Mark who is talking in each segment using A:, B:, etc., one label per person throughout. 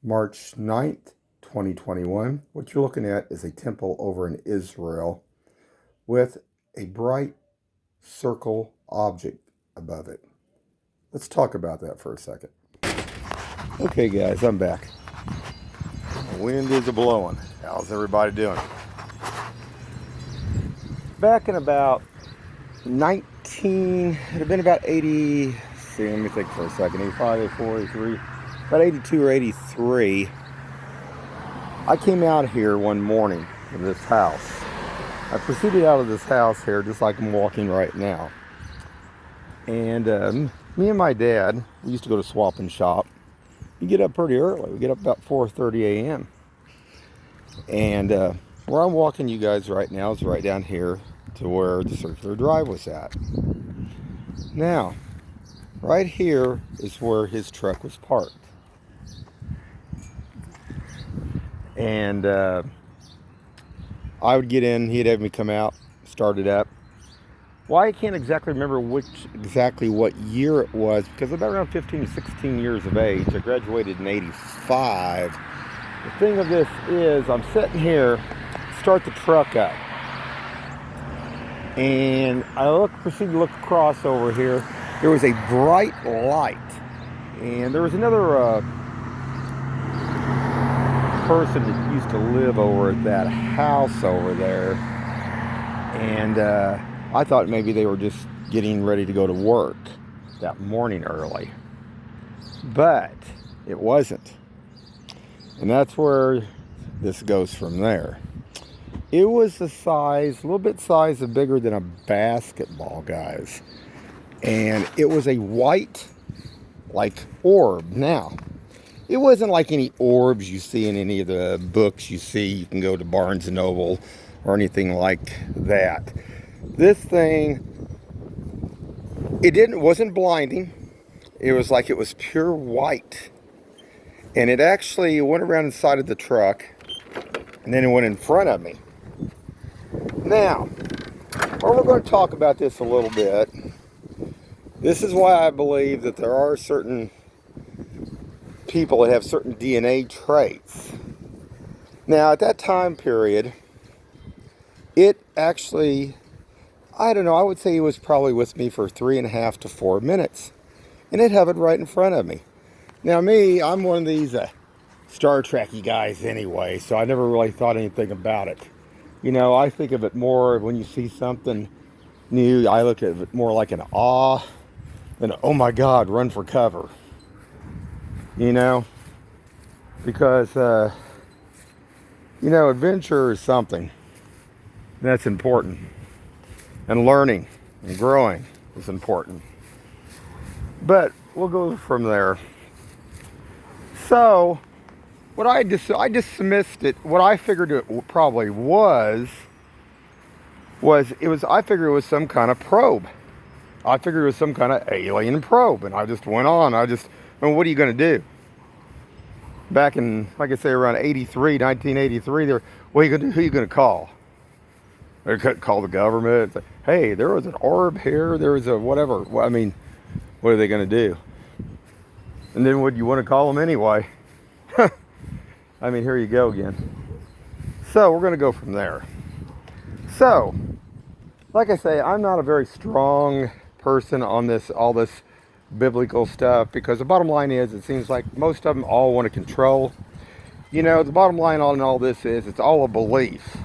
A: March 9th, 2021. What you're looking at is a temple over in Israel with a bright circle object above it. Let's talk about that for a second. Okay guys, I'm back. The wind is a-blowing. How's everybody doing? Back in about it'd have been about 80, let me think for a second, 85, 84, 83, about 82 or 83, I came out here one morning in this house. I proceeded out of this house here just like I'm walking right now. And me and my dad, we used to go to Swap and Shop. We get up pretty early. We get up about 4:30 a.m. And where I'm walking you guys right now is right down here to where the circular drive was at. Now, right here is where his truck was parked. And I would get in, he'd have me come out, start it up. Well, I can't exactly remember exactly what year it was, because I'm about around 15 to 16 years of age. I graduated in 85. The thing of this is, I'm sitting here, start the truck up. And I proceeded to look across over here. There was a bright light. And there was another person that used to live over at that house over there. And I thought maybe they were just getting ready to go to work that morning early. But it wasn't. And that's where this goes from there. It was the size, a little bit bigger than a basketball, guys. And it was a white, like, orb. Now, it wasn't like any orbs you see in any of the books you see. You can go to Barnes & Noble or anything like that. This thing, wasn't blinding. It was like it was pure white. And it actually went around inside of the truck, and then it went in front of me. Now, we're going to talk about this a little bit. This is why I believe that there are certain people that have certain DNA traits. Now, at that time period, it actually, I don't know, I would say it was probably with me for 3.5 to 4 minutes. And it hovered right in front of me. Now me, I'm one of these Star Trek-y guys anyway, so I never really thought anything about it. You know, I think of it more when you see something new, I look at it more like an awe than a, oh my God, run for cover. You know? Because, you know, adventure is something that's important. And learning and growing is important. But we'll go from there. So, what I dismissed it. What I figured it probably was I figured it was some kind of probe. I figured it was some kind of alien probe, and I just went on. What are you going to do? Back in, like I say, around 1983, who are you going to call? They could call the government. Say, hey, there was an orb here. There was a whatever. Well, I mean, what are they going to do? And then would you want to call them anyway? I mean, here you go again. So we're going to go from there. So, like I say, I'm not a very strong person on all this biblical stuff, because the bottom line is, it seems like most of them all want to control. You know, the bottom line on all this is, it's all a belief.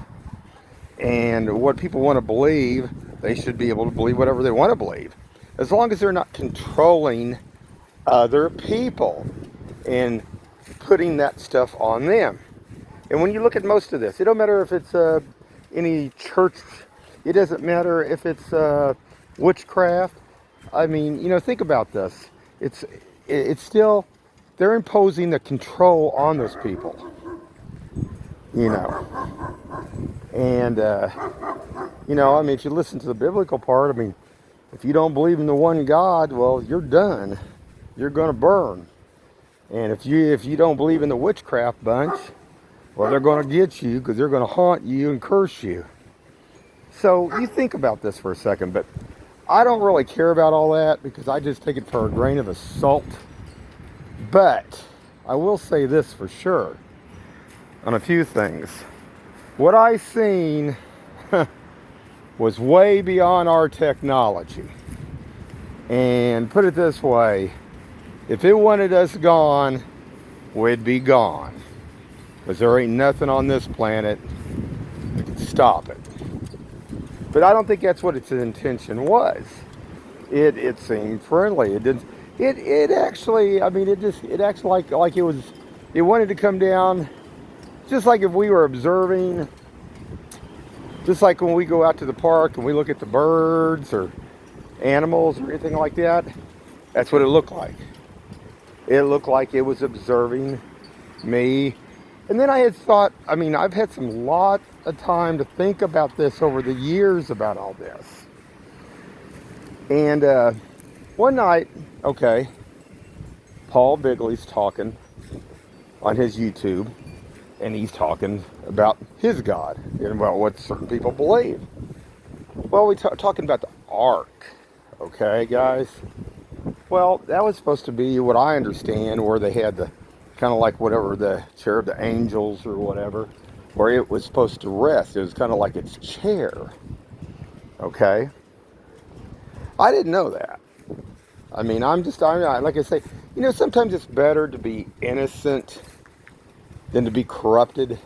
A: And what people want to believe, they should be able to believe whatever they want to believe, as long as they're not controlling other people and putting that stuff on them. And when you look at most of this, it don't matter if it's any church, it doesn't matter if it's witchcraft. I mean, you know, think about this. It's still, they're imposing the control on those people. You know. And, you know, I mean, if you listen to the biblical part, I mean, if you don't believe in the one God, well, you're done. You're going to burn. And if you don't believe in the witchcraft bunch, well, they're going to get you, because they're going to haunt you and curse you. So you think about this for a second. But I don't really care about all that, because I just take it for a grain of salt. But I will say this for sure on a few things. What I seen was way beyond our technology. And put it this way, if it wanted us gone, we'd be gone. Because there ain't nothing on this planet that can stop it. But I don't think that's what its intention was. It seemed friendly. It didn't. It actually. I mean, it acts like it was. It wanted to come down, just like if we were observing. Just like when we go out to the park and we look at the birds or animals or anything like that. That's what it looked like. It looked like it was observing me. And then I had thought, I mean, I've had some lot of time to think about this over the years about all this. And one night, okay, Paul Bigley's talking on his YouTube, and he's talking about his God and, well, what certain people believe. Well, we're talking about the ark, okay, guys? Well, that was supposed to be what I understand, where they had the kind of like whatever, the chair of the angels or whatever, where it was supposed to rest. It was kind of like its chair, okay? I didn't know that. I mean, like I say, you know, sometimes it's better to be innocent than to be corrupted.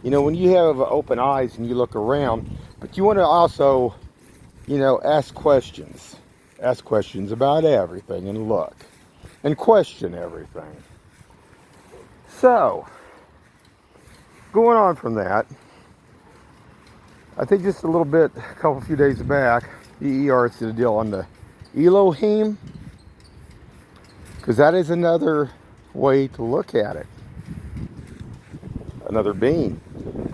A: You know, when you have open eyes and you look around, but you want to also, you know, ask questions. Ask questions about everything and look. And question everything. So, going on from that, I think just a little bit, a few days back, EER did a deal on the Elohim, because that is another way to look at it. Another being.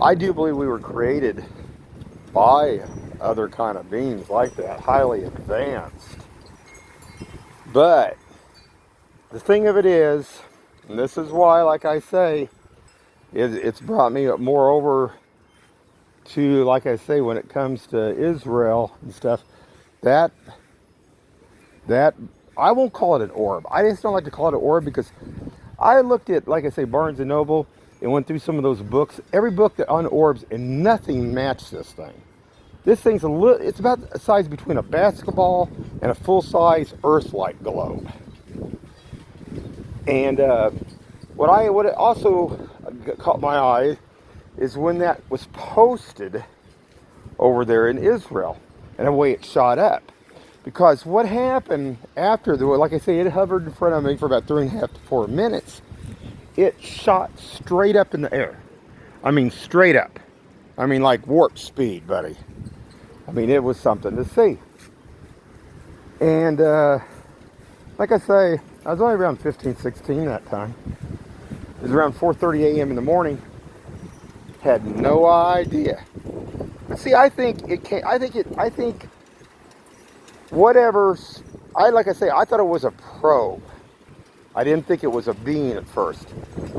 A: I do believe we were created by other kind of beings like that, highly advanced. But the thing of it is, and this is why, like I say, it's brought me more over to, like I say, when it comes to Israel and stuff, that I won't call it an orb. I just don't like to call it an orb, because I looked at, like I say, Barnes & Noble and went through some of those books. Every book that on orbs, and nothing matched this thing. This thing's it's about the size between a basketball and a full-size Earth-like globe. And what also caught my eye is when that was posted over there in Israel, and the way it shot up. Because what happened after, like I say, it hovered in front of me for about 3.5 to 4 minutes. It shot straight up in the air. I mean, straight up. I mean, like warp speed, buddy. I mean, it was something to see. And like I say, I was only around 15, 16 that time. It was around 4:30 a.m. in the morning. Had no idea. See, I think whatever. Like I say, I thought it was a probe. I didn't think it was a being at first.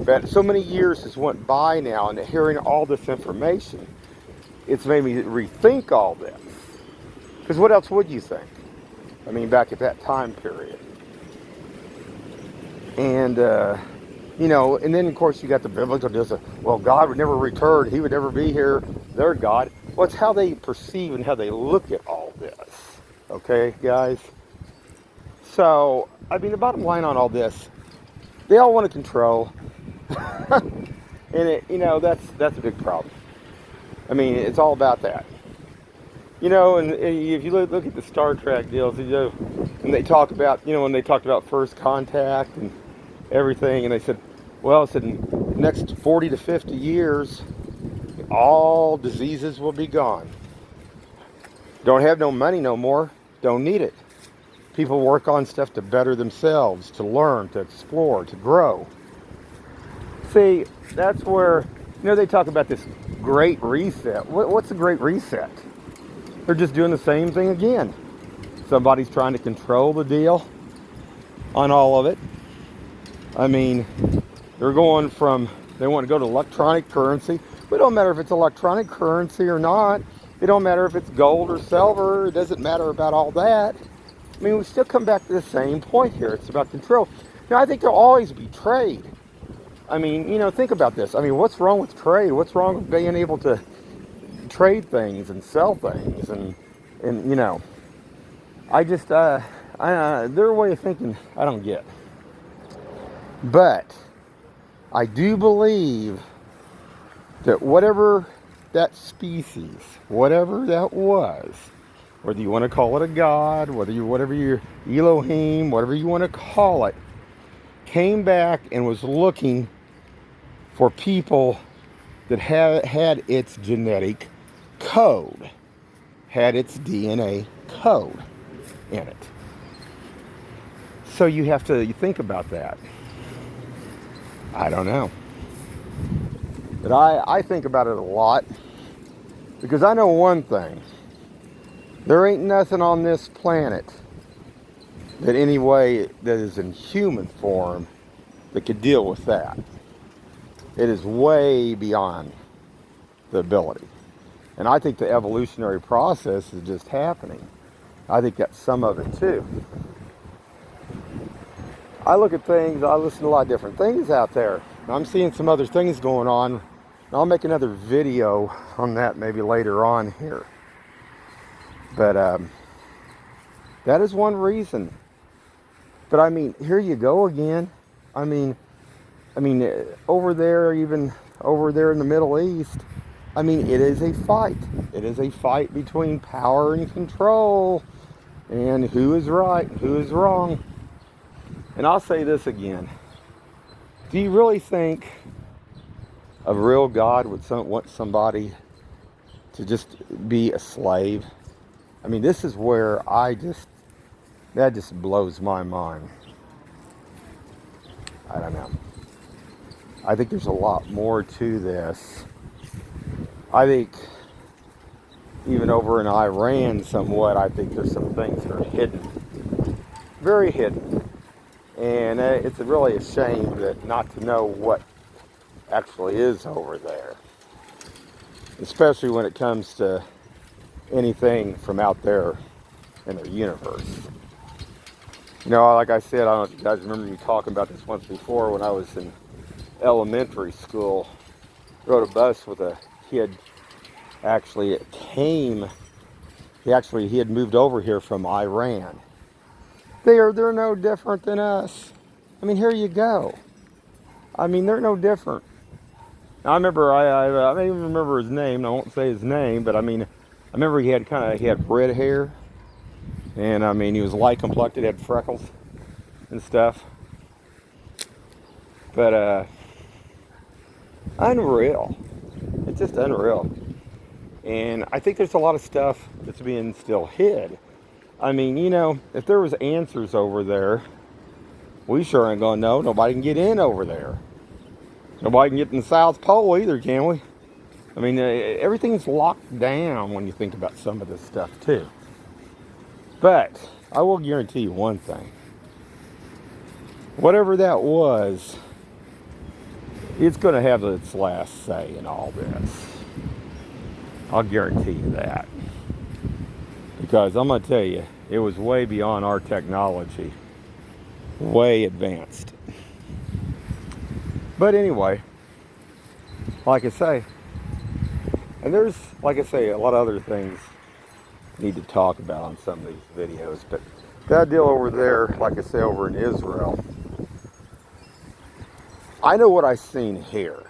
A: But so many years has went by now, and hearing all this information, it's made me rethink all this. Because what else would you think? I mean, back at that time period. And, you know, and then of course you got the biblical deals of, well, God would never return. He would never be here. Their God. Well, it's how they perceive and how they look at all this. Okay, guys? So, I mean, the bottom line on all this, they all want to control. And, you know, that's a big problem. I mean, it's all about that. You know, and if you look at the Star Trek deals, you know, and they talk about, you know, when they talked about first contact and everything, and they said, well, it said in the next 40 to 50 years, all diseases will be gone. Don't have no money no more. Don't need it. People work on stuff to better themselves, to learn, to explore, to grow. See, that's where, you know, they talk about this great reset. What's the great reset? They're just doing the same thing again. Somebody's trying to control the deal on all of it. I mean, they're going from, they want to go to electronic currency. It don't matter if it's electronic currency or not. It don't matter if it's gold or silver. It doesn't matter about all that. I mean, we still come back to the same point here. It's about control. Now, I think there'll always be trade. I mean, think about this. I mean, what's wrong with trade? What's wrong with being able to trade things and sell things? And I just, their way of thinking, I don't get. But I do believe that whatever that species, whatever that was, whether you want to call it a god, whatever you're Elohim, whatever you want to call it, came back and was looking for people that had its genetic code, had its DNA code in it. So you have to think about that. I don't know. But I think about it a lot, because I know one thing. There ain't nothing on this planet that any way that is in human form that could deal with that. It is way beyond the ability. And I think the evolutionary process is just happening. I think that's some of it too. I look at things, I listen to a lot of different things out there. I'm seeing some other things going on. I'll make another video on that maybe later on here. But that is one reason. But I mean, here you go again. I mean, over there, even over there in the Middle East, I mean, it is a fight. It is a fight between power and control, and who is right, who is wrong. And I'll say this again. Do you really think a real God would want somebody to just be a slave? I mean, this is where that just blows my mind. I don't know. I think there's a lot more to this. I think even over in Iran somewhat, I think there's some things that are hidden. Very hidden. And it's really a shame that not to know what actually is over there. Especially when it comes to anything from out there in the universe. Like I said, I don't know if you guys remember me talking about this once before, when I was in elementary school. Rode a bus with a kid. Actually, he had moved over here from Iran. They're no different than us. I mean, here you go. I mean, they're no different. Now, I remember, I don't even remember his name. I won't say his name, but I remember he had red hair. And I mean, he was light complected, had freckles and stuff. But, unreal. It's just unreal. And I think there's a lot of stuff that's being still hid. I mean, if there was answers over there, we sure ain't gonna know. Nobody can get in over there. Nobody can get in the South Pole either, can we? I mean, everything's locked down when you think about some of this stuff too. But I will guarantee you one thing. Whatever that was, it's going to have its last say in all this. I'll guarantee you that. Because I'm going to tell you, it was way beyond our technology. Way advanced. But anyway, like I say, and there's, like I say, a lot of other things I need to talk about on some of these videos. But that deal over there, like I say, over in Israel, I know what I've seen here.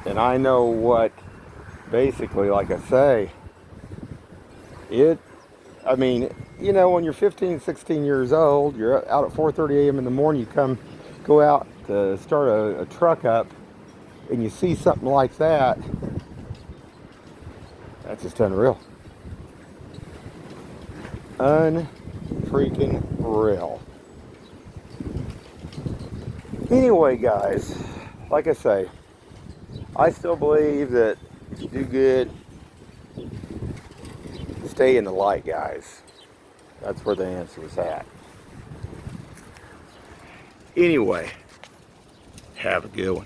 A: And I know what, basically, like I say, when you're 15, 16 years old, you're out at 4:30 a.m. in the morning, you go out to start a truck up, and you see something like that, that's just unreal. Unfreaking real. Anyway, guys, like I say, I still believe that if you do good, stay in the light, guys. That's where the answer is at. Anyway, have a good one.